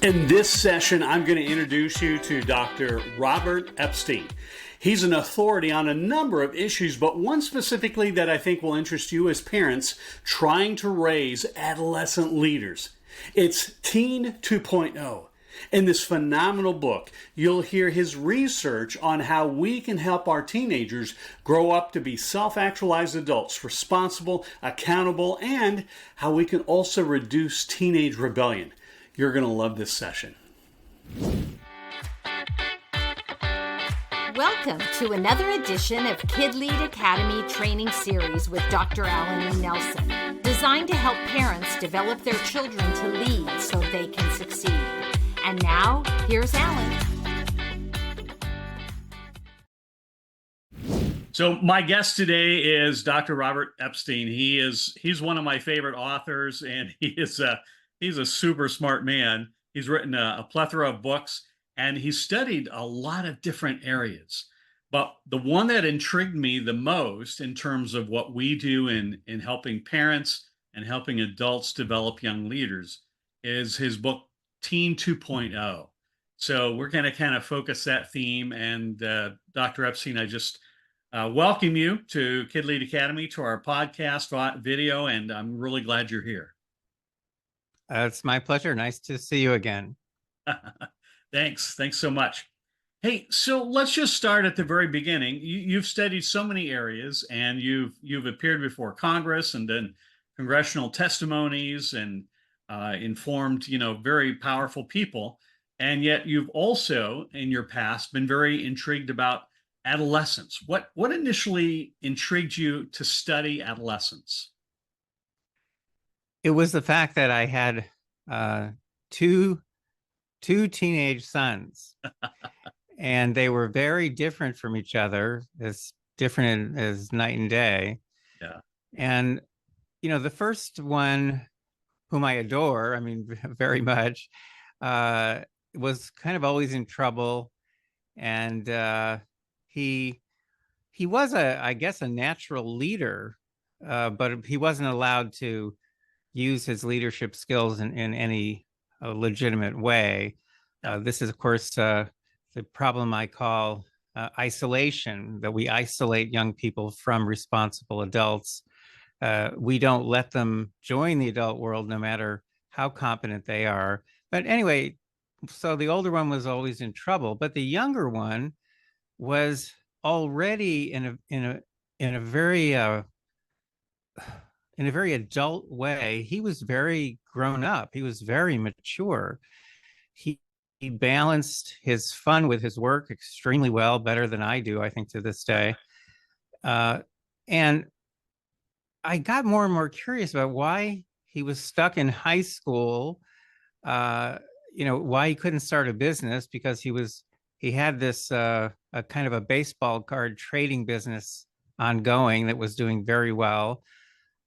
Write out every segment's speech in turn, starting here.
In this session, I'm going to introduce you to Dr. Robert Epstein. He's an authority on a number of issues, but one specifically that I think will interest you as parents trying to raise adolescent leaders. It's Teen 2.0. In this phenomenal book, you'll hear his research on how we can help our teenagers grow up to be self-actualized adults, responsible, accountable, and how we can also reduce teenage rebellion. You're going to love this session. Welcome to another edition of Kid Lead Academy Training Series with Dr. Alan E. Nelson, designed to help parents develop their children to lead so they can succeed. And now, here's Alan. So my guest today is Dr. Robert Epstein. He's one of my favorite authors, and he's a super smart man. He's written a plethora of books, and he's studied a lot of different areas. But the one that intrigued me the most in terms of what we do in helping parents and helping adults develop young leaders is his book, Teen 2.0. So we're going to kind of focus that theme. And Dr. Epstein, I just welcome you to Kid Lead Academy, to our podcast video, and I'm really glad you're here. It's my pleasure. Nice to see you again. Thanks so much. Hey, so let's just start at the very beginning. You've studied so many areas, and you've appeared before Congress and then congressional testimonies and informed, very powerful people. And yet you've also, in your past, been very intrigued about adolescence. What initially intrigued you to study adolescence? It was the fact that I had two teenage sons, and they were very different from each other, as different as night and day. Yeah. And, the first one, whom I adore, very much, was kind of always in trouble. And he was I guess, a natural leader, but he wasn't allowed to use his leadership skills in any legitimate way. This is, of course, the problem I call isolation, that we isolate young people from responsible adults. We don't let them join the adult world, no matter how competent they are. But anyway, so the older one was always in trouble, but the younger one was already in a very adult way. He was very grown up. He was very mature. He balanced his fun with his work extremely well, better than I do, I think, to this day. And I got more and more curious about why he was stuck in high school, why he couldn't start a business, because he had this a kind of a baseball card trading business ongoing that was doing very well.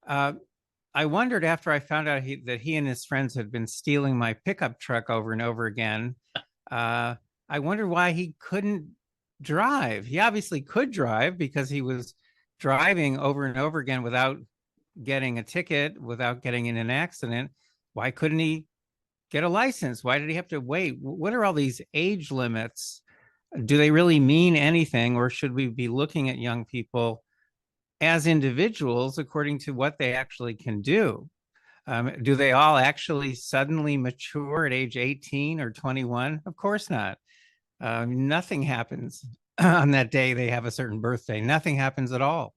I wondered, after I found out that he and his friends had been stealing my pickup truck over and over again, I wondered why he couldn't drive. He obviously could drive, because he was driving over and over again without getting a ticket, without getting in an accident. Why couldn't he get a license? Why did he have to wait? What are all these age limits? Do they really mean anything, or should we be looking at young people as individuals according to what they actually can do? Do they all actually suddenly mature at age 18 or 21? Of course not. Nothing happens on that day they have a certain birthday. Nothing happens at all.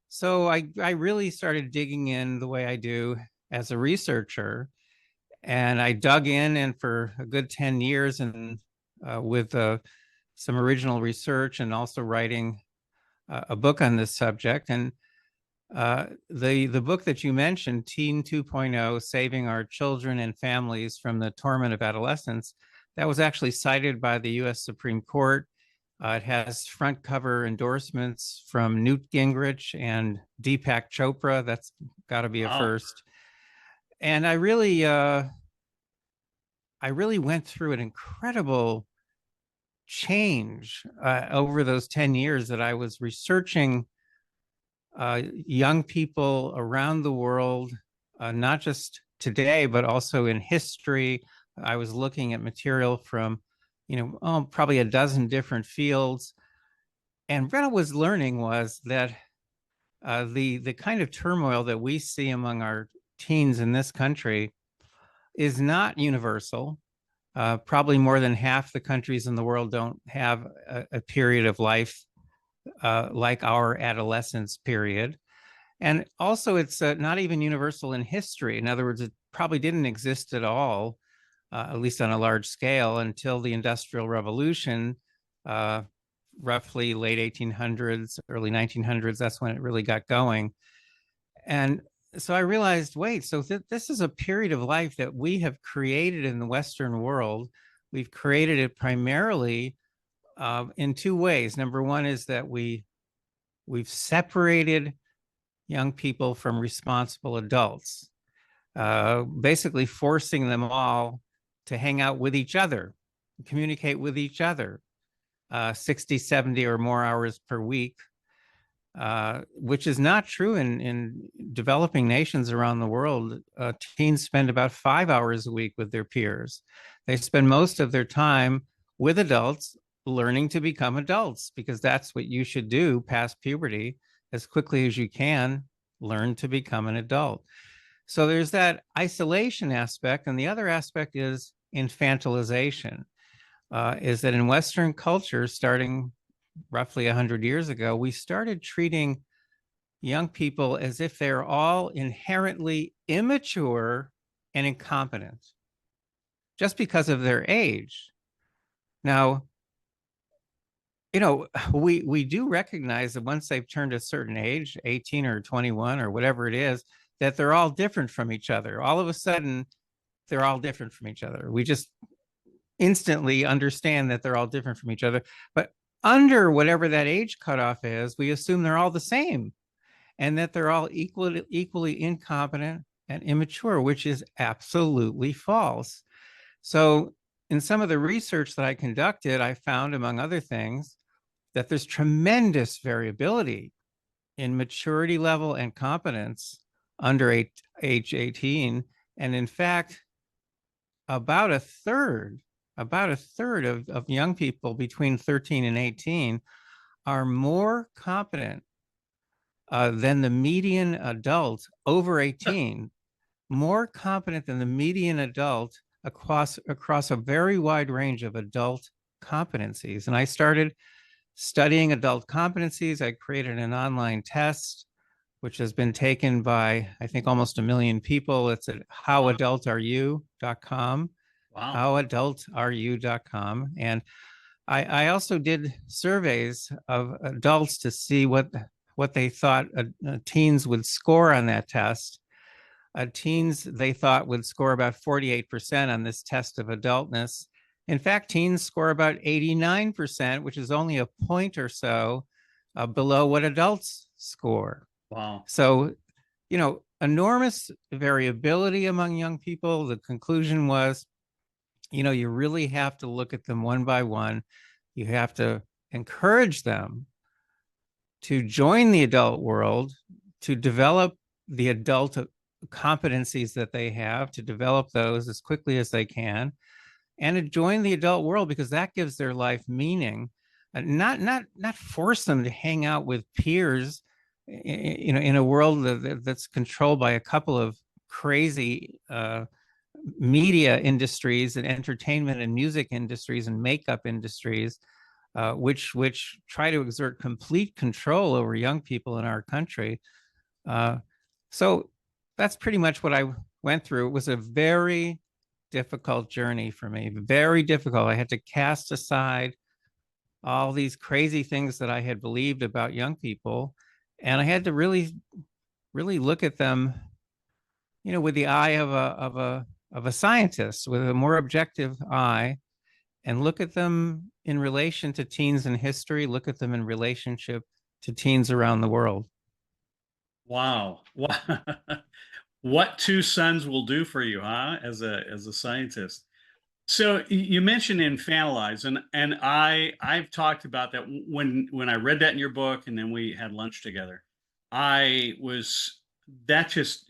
So I really started digging in the way I do as a researcher, and I dug in, and for a good 10 years, and with some original research, and also writing a book on this subject. And the book that you mentioned, Teen 2.0, Saving Our Children and Families from the Torment of Adolescence, that was actually cited by the U.S. Supreme Court. It has front cover endorsements from Newt Gingrich and Deepak Chopra. That's got to be a first. And I really went through an incredible change over those 10 years that I was researching young people around the world, not just today, but also in history, I was looking at material from, probably a dozen different fields. And what I was learning was that the kind of turmoil that we see among our teens in this country is not universal. Probably more than half the countries in the world don't have a period of life like our adolescence period. And also, it's not even universal in history. In other words, it probably didn't exist at all, at least on a large scale, until the Industrial Revolution, uh, roughly late 1800s, early 1900s. That's when it really got going. And so I realized, wait, so this is a period of life that we have created in the Western world. We've created it primarily in two ways. Number one is that we've separated young people from responsible adults, basically forcing them all to hang out with each other, communicate with each other 60, 70 or more hours per week, which is not true in developing nations around the world. Teens spend about 5 hours a week with their peers. They spend most of their time with adults learning to become adults, because that's what you should do past puberty. As quickly as you can, learn to become an adult. So there's that isolation aspect. And the other aspect is infantilization, is that in Western culture, starting roughly 100 years ago, we started treating young people as if they're all inherently immature and incompetent just because of their age. Now, we do recognize that once they've turned a certain age, 18 or 21 or whatever it is, that they're all different from each other. All of a sudden, they're all different from each other. We just instantly understand that they're all different from each other. But under whatever that age cutoff is, we assume they're all the same and that they're all equally incompetent and immature, which is absolutely false. So in some of the research that I conducted, I found, among other things, that there's tremendous variability in maturity level and competence under age 18. And in fact, about a third of young people between 13 and 18 are more competent than the median adult over 18, more competent than the median adult across a very wide range of adult competencies. And I started studying adult competencies. I created an online test, which has been taken by, I think, almost 1 million people. It's at howadultareyou.com. Wow. Howadultareyou.com. And I also did surveys of adults to see what they thought teens would score on that test. Teens, they thought, would score about 48% on this test of adultness. In fact, teens score about 89%, which is only a point or so below what adults score. Wow. So, enormous variability among young people. The conclusion was, you really have to look at them one by one. You have to encourage them to join the adult world, to develop the adult competencies that they have, to develop those as quickly as they can, and to join the adult world, because that gives their life meaning. Not force them to hang out with peers, in a world that's controlled by a couple of crazy media industries and entertainment and music industries and makeup industries, which try to exert complete control over young people in our country. So that's pretty much what I went through. It was a very difficult journey for me, very difficult. I had to cast aside all these crazy things that I had believed about young people, and I had to really look at them, with the eye of a scientist, with a more objective eye, and look at them in relation to teens in history, look at them in relationship to teens around the world. Wow. What two sons will do for you, huh? As a scientist. So you mentioned infantilize, and I've talked about that when I read that in your book, and then we had lunch together. I was that just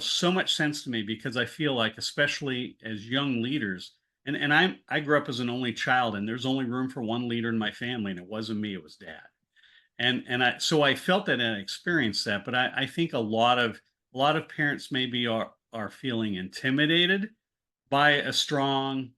so much sense to me because I feel like, especially as young leaders, and I grew up as an only child, and there's only room for one leader in my family, and it wasn't me, it was dad. And I felt that and I experienced that, but I think a lot of parents maybe are feeling intimidated by a strong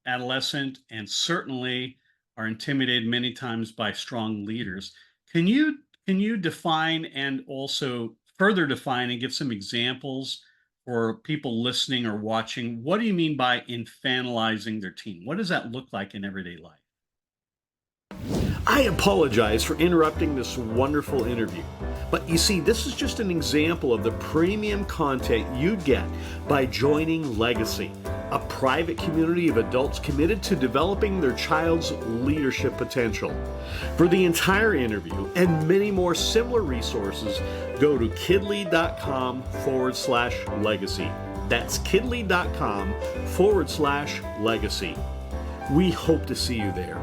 adolescent, and certainly are intimidated many times by strong leaders. Can you define and also further define and give some examples for people listening or watching? What do you mean by infantilizing their teen? What does that look like in everyday life? I apologize for interrupting this wonderful interview, but you see, this is just an example of the premium content you'd get by joining Legacy, a private community of adults committed to developing their child's leadership potential. For the entire interview and many more similar resources, go to kidlead.com/legacy. That's kidlead.com/legacy. We hope to see you there.